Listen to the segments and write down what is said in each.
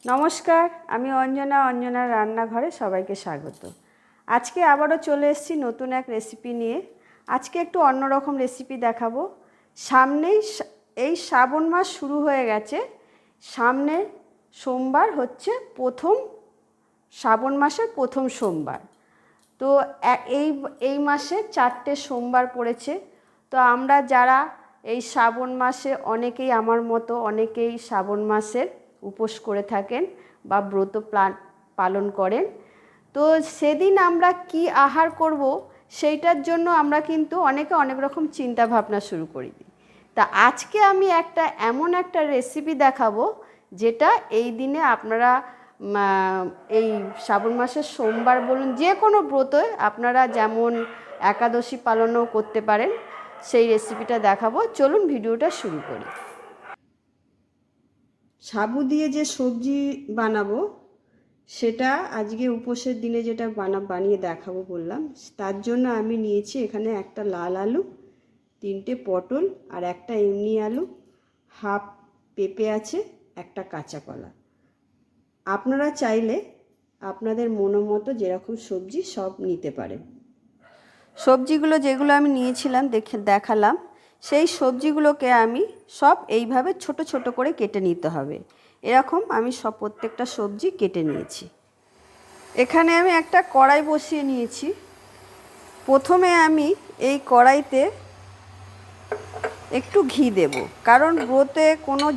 নমস্কার, আমি অঞ্জনার রান্নাঘরে সবাইকে স্বাগত। আজকে আবারও চলে এসেছি নতুন এক রেসিপি নিয়ে। আজকে একটু অন্যরকম রেসিপি দেখাবো। সামনেই এই শ্রাবণ মাস শুরু হয়ে গেছে। সামনে সোমবার হচ্ছে শ্রাবণ মাসের প্রথম সোমবার। তো এই মাসে 4টে সোমবার পড়েছে। তো আমরা যারা এই শ্রাবণ মাসে অনেকেই আমার মতো অনেকেই শ্রাবণ মাসের উপোস করে থাকেন বা ব্রত পালন করেন। তো সেদিন আমরা কি আহার করব সেইটার জন্য আমরা কিন্তু অনেকে অনেক রকম চিন্তা ভাবনা শুরু করে দিই। তা আজকে আমি এমন একটা রেসিপি দেখাবো যেটা এই দিনে আপনারা এই শ্রাবণ মাসের সোমবার বলুন, যে কোনো ব্রতই আপনারা যেমন একাদশী পালনও করতে পারেন, সেই রেসিপিটা দেখাবো। চলুন ভিডিওটা শুরু করি। সাবু দিয়ে যে সবজি বানাবো সেটা আজকে উপোসের দিনে যেটা বানিয়ে দেখাবো বললাম, তার জন্য আমি নিয়েছি এখানে একটা লাল আলু, 3টে পটল আর একটা এমনি আলু, হাফ পেঁপে আছে, একটা কাঁচা কলা। আপনারা চাইলে আপনাদের মতো যেরকম সবজি সব নিতে পারেন। সবজিগুলো যেগুলো আমি নিয়েছিলাম দেখালাম, সেই সবজিগুলোকে আমি সব এইভাবে ছোট ছোট করে কেটে নিতে হবে। এরকম আমি প্রত্যেকটা সবজি কেটে নিয়েছি। এখানে আমি একটা কড়াই বসিয়ে নিয়েছি। প্রথমে আমি এই কড়াইতে একটু ঘি দেব, কারণ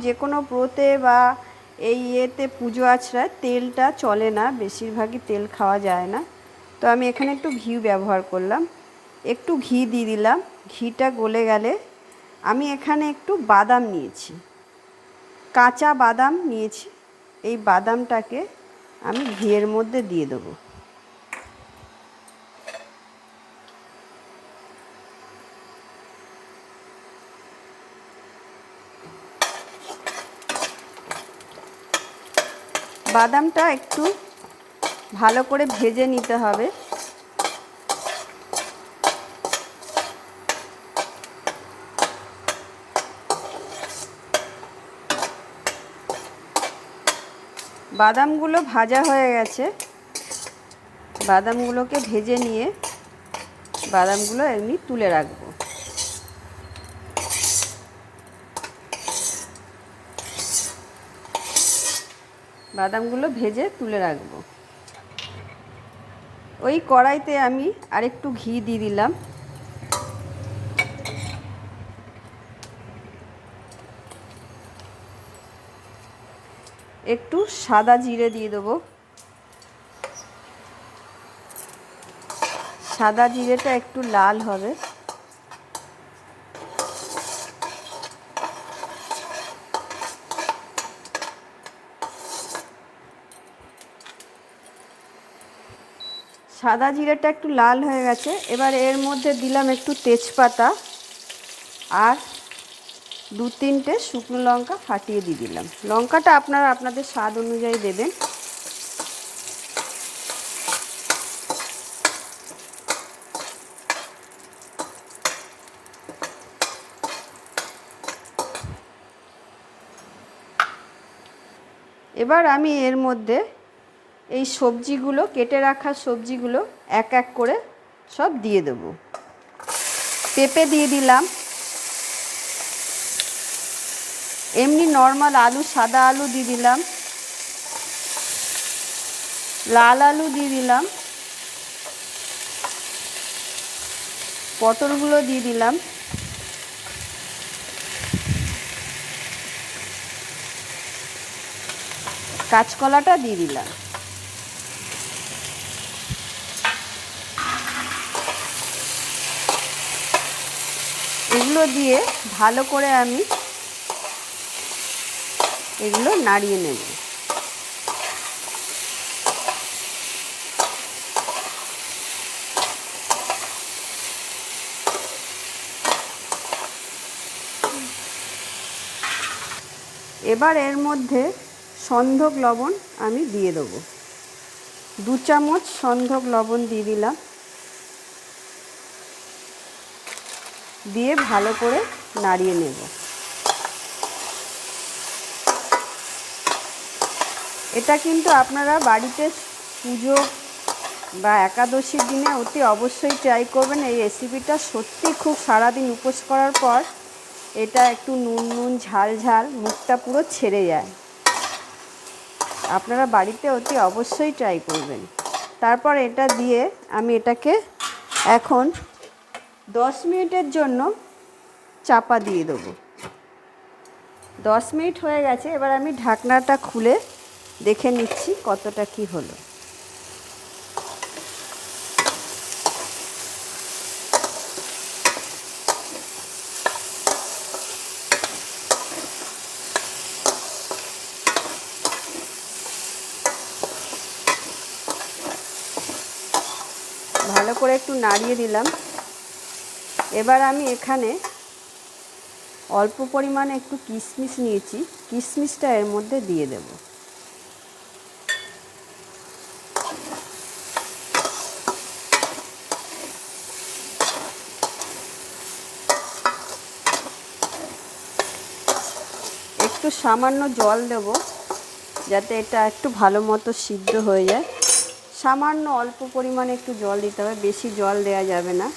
যে কোনো ব্রতে বা ইয়েতে পুজো আচড়ায় তেলটা চলে না, বেশিরভাগই তেল খাওয়া যায় না। তো আমি এখানে একটু ঘি ব্যবহার করলাম। একটু ঘি দিয়ে দিলাম। ঘিটা গলে গেলে আমি এখানে একটু বাদাম নিয়েছি, কাঁচা বাদাম নিয়েছি। এই বাদামটাকে আমি ঘিয়ের মধ্যে দিয়ে দেবো। বাদামটা একটু ভালো করে ভেজে নিতে হবে। বাদামগুলো ভাজা হয়ে গেছে। বাদামগুলোকে ভেজে নিয়ে বাদামগুলো এমনি তুলে রাখবো। বাদামগুলো ভেজে তুলে রাখবো। ওই কড়াইতে আমি আরেকটু ঘি দিয়ে দিলাম। একটু সাদা জিরে দিয়ে দেবো। সাদা জিরেটা একটু লাল হবে। সাদা জিরেটা একটু লাল হয়ে গেছে। এবার এর মধ্যে দিলাম একটু তেজপাতা আর 2-3টে শুকনো লঙ্কা ফাটিয়ে দিয়ে দিলাম। লঙ্কাটা আপনারা আপনাদের স্বাদ অনুযায়ী দেবেন। এবার আমি এর মধ্যে এই সবজিগুলো, কেটে রাখা সবজিগুলো এক এক করে সব দিয়ে দেবো। পেঁপে দিয়ে দিলাম, এমনি নর্মাল আলু, সাদা আলু দিয়ে দিলাম, লাল আলু দিয়ে দিলাম, পটলগুলো দিয়ে দিলাম, কাঁচকলাটা দিয়ে দিলাম। এগুলো দিয়ে ভালো করে আমি এগুলো নাড়িয়ে নেব। এবার এর মধ্যে সন্ধক লবণ আমি দিয়ে দেবো। 2 চামচ সন্ধক লবণ দিয়ে দিলাম। দিয়ে ভালো করে নাড়িয়ে নেব। এটা কিন্তু আপনারা বাড়িতে পুজো বা একাদশীর দিনে অতি অবশ্যই ট্রাই করবেন। এই রেসিপিটা সত্যি খুব সারাদিন উপোস করার পর এটা একটু নুন নুন ঝাল ঝাল মুখটা পুরো ছেড়ে যায়। আপনারা বাড়িতে অতি অবশ্যই ট্রাই করবেন। তারপর এটা দিয়ে আমি এটাকে এখন 10 মিনিটের জন্য চাপা দিয়ে দেবো। 10 মিনিট হয়ে গেছে, এবার আমি ঢাকনাটা খুলে দেখে নিচ্ছি কতটা কি হলো। ভালো করে একটু নাড়িয়ে দিলাম। এবার আমি এখানে অল্প পরিমাণে একটু কিশমিশ নিয়েছি, কিশমিশটা এর মধ্যে দিয়ে দেব। একটু সামান্য জল দেব যাতে এটা একটু ভালো মতো সিদ্ধ হয়ে যায়। সামান্য অল্প পরিমাণে একটু জল দিতে হবে, বেশি জল দেওয়া যাবে না।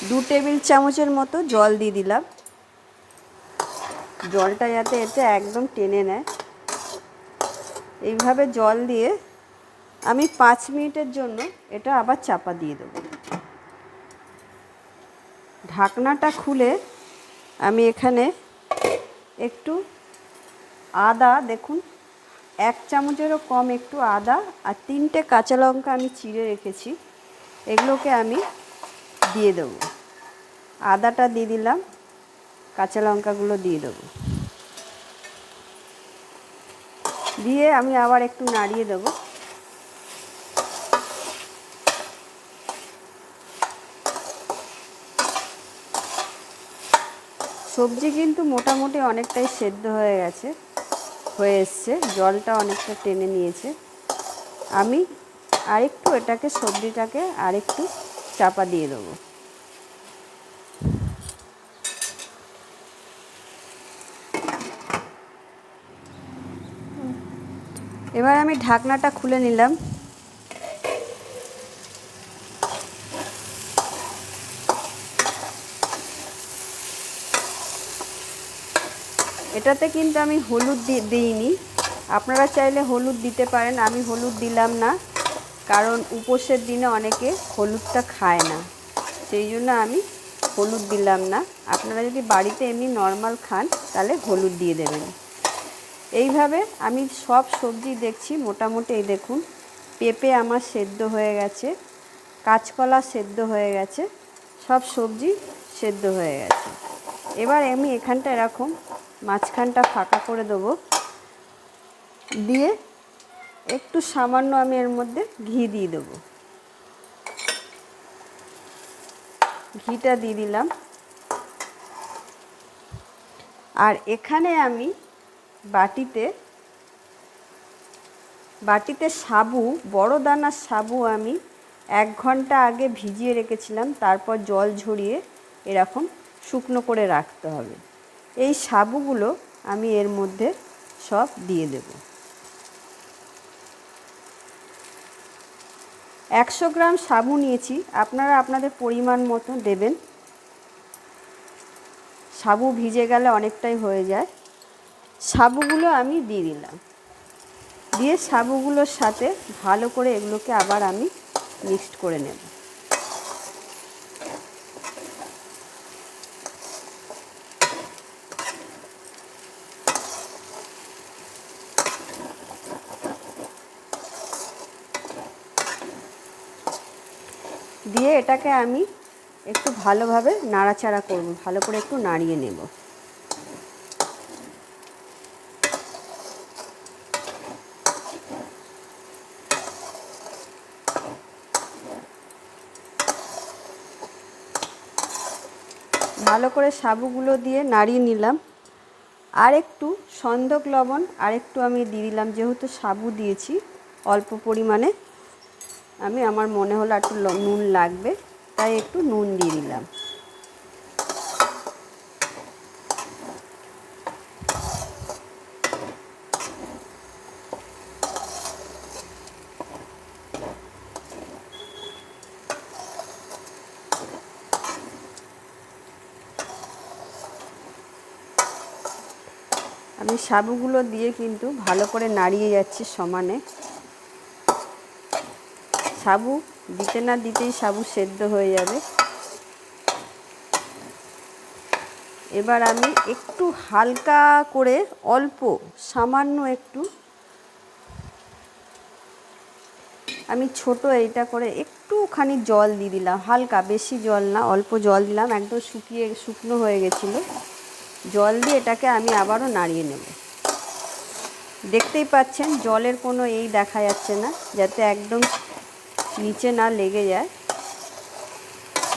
2 টেবিল চামচের মতো জল দিয়ে দিলাম, জলটা যাতে এটা একদম টেনে নেয়। এইভাবে জল দিয়ে আমি 5 মিনিটের জন্য এটা আবার চাপা দিয়ে দেবো। ঢাকনাটা খুলে আমি এখানে একটু আদা, দেখুন 1 চামচেরও কম একটু আদা আর 3টে কাঁচা লঙ্কা আমি চিড়ে রেখেছি, এগুলোকে আমি দিয়ে দেবো। আদাটা দিয়ে দিলাম, কাঁচা লঙ্কাগুলো দিয়ে দেবো, দিয়ে আমি আবার একটু নাড়িয়ে দেবো। সবজি কিন্তু মোটামুটি অনেকটাই সেদ্ধ হয়ে এসছে, জলটা অনেকটা টেনে নিয়েছে। আমি আরেকটু এটাকে সবজিটাকে আরেকটু চাপা দিয়ে দেবো। এবার আমি ঢাকনাটা খুলে নিলাম। এটাতে কিন্তু আমি হলুদ দিইনি, আপনারা চাইলে হলুদ দিতে পারেন, আমি হলুদ দিলাম না, কারণ উপোসের দিনে অনেকে হলুদটা খায় না, সেই জন্য আমি হলুদ দিলাম না। আপনারা যদি বাড়িতে এমনি নর্মাল খান তাহলে হলুদ দিয়ে দেবেন। এইভাবে আমি সব সবজি দেখছি মোটামুটি, এই দেখুন পেঁপে আমার সেদ্ধ হয়ে গেছে, কাঁচকলা সেদ্ধ হয়ে গেছে, সব সবজি সেদ্ধ হয়ে গেছে। এবার আমি এখানটা এরকম মাঝখানটা ফাঁকা করে দেবো, দিয়ে একটু সামান্য আমি এর মধ্যে ঘি দিয়ে দেবো। ঘিটা দিয়ে দিলাম। আর এখানে আমি বাটিতে সাবু, বড় দানার সাবু আমি 1 ঘন্টা আগে ভিজিয়ে রেখেছিলাম, তারপর জল ঝরিয়ে এরকম শুকনো করে রাখতে হবে। এই সাবুগুলো আমি এর মধ্যে সব দিয়ে দেব। 100 গ্রাম সাবু নিয়েছি, আপনারা আপনাদের পরিমাণ মতো দেবেন। সাবু ভিজে গেলে অনেকটাই হয়ে যায়। সাবুগুলো আমি দিয়ে দিলাম, দিয়ে সাবুগুলোর সাথে ভালো করে এগুলোকে আবার আমি মিক্সড করে নেব। দিয়ে এটাকে আমি একটু ভালোভাবে নাড়াচাড়া করব, ভালো করে একটু নাড়িয়ে নেব। ভালো করে সাবুগুলো দিয়ে নাড়িয়ে নিলাম। আর একটু সন্দক লবণ আর একটু আমি দিয়ে দিলাম, যেহেতু সাবু দিয়েছি অল্প পরিমাণে, আমার মনে হলো একটু নুন লাগবে, তাই একটু নুন দিয়ে দিলাম। আমি সাবুগুলো দিয়ে কিন্তু ভালো করে নাড়িয়ে যাচ্ছি সমানে। সাবু দিতে না দিতেই সাবু সেদ্ধ হয়ে যাবে। এবার আমি একটু হালকা করে অল্প সামান্য একটু আমি ছোট এইটা করে একটুখানি জল দিয়ে দিলাম, হালকা, বেশি জল না, অল্প জল দিলাম, একদম শুকনো হয়ে গেছিলো। জল দিয়ে এটাকে আমি আবারও নাড়িয়ে নেব। দেখতেই পাচ্ছেন জলের কোনো এই দেখা যাচ্ছে না, যাতে একদম নিচে না লেগে যায়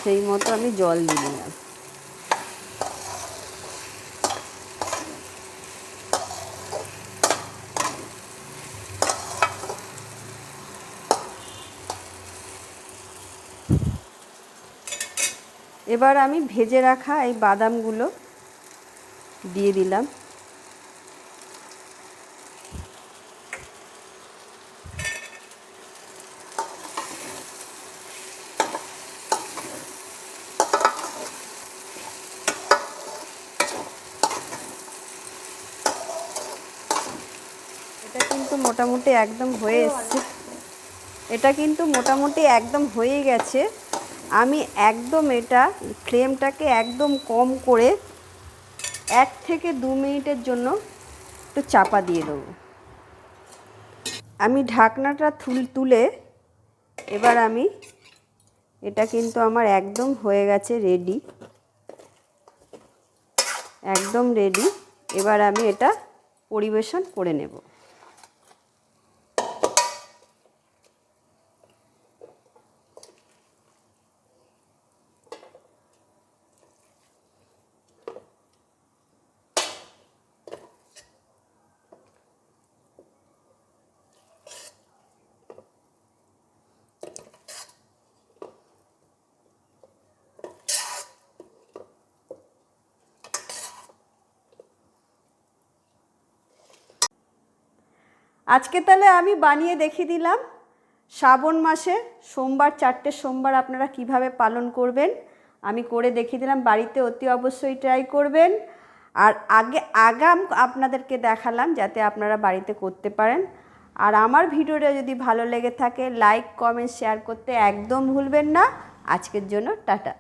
সেই মতো আমি জল দিয়ে দিলাম। এবার আমি ভেজে রাখা এই বাদামগুলো দিয়ে দিলাম। এটা কিন্তু মোটামুটি একদম হয়ে এসছে। এটা কিন্তু মোটামুটি একদম হয়ে গেছে। আমি একদম এটা ফ্লেমটাকে একদম কম করে 1 থেকে 2 মিনিটের জন্য একটু চাপা দিয়ে দেবো। আমি ঢাকনাটা তুলে এবার আমি এটা কিন্তু আমার একদম হয়ে গেছে, রেডি, একদম রেডি। এবার আমি এটা পরিবেশন করে নেব। আজকে তাহলে আমি বানিয়ে দেখিয়ে দিলাম শ্রাবণ মাসে সোমবার, 4টে সোমবার আপনারা কিভাবে পালন করবেন আমি করে দেখিয়ে দিলাম। বাড়িতে অতি অবশ্যই ট্রাই করবেন। আর আগাম আপনাদেরকে দেখালাম যাতে আপনারা বাড়িতে করতে পারেন। আর আমার ভিডিওটা যদি ভালো লেগে থাকে লাইক, কমেন্ট, শেয়ার করতে একদম ভুলবেন না। আজকের জন্য টাটা।